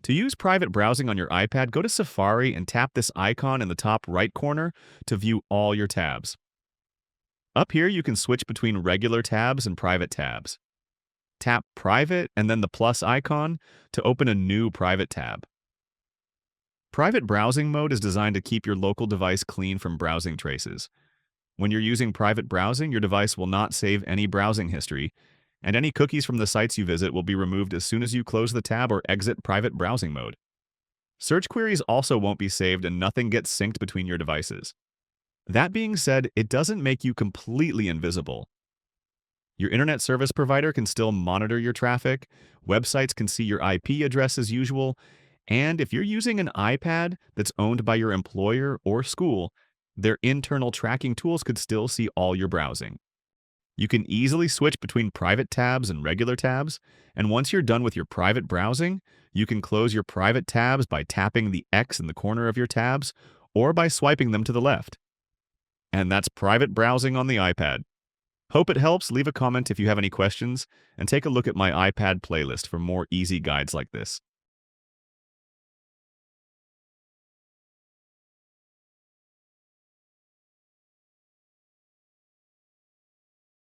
To use private browsing on your iPad, go to Safari and tap this icon in the top right corner to view all your tabs. Up here, you can switch between regular tabs and private tabs. Tap Private and then the plus icon to open a new private tab. Private browsing mode is designed to keep your local device clean from browsing traces. When you're using private browsing, your device will not save any browsing history, and any cookies from the sites you visit will be removed as soon as you close the tab or exit private browsing mode. Search queries also won't be saved and nothing gets synced between your devices. That being said, it doesn't make you completely invisible. Your internet service provider can still monitor your traffic, websites can see your IP address as usual, and if you're using an iPad that's owned by your employer or school, their internal tracking tools could still see all your browsing. You can easily switch between private tabs and regular tabs, and once you're done with your private browsing, you can close your private tabs by tapping the X in the corner of your tabs or by swiping them to the left. And that's private browsing on the iPad. Hope it helps. Leave a comment if you have any questions, and take a look at my iPad playlist for more easy guides like this.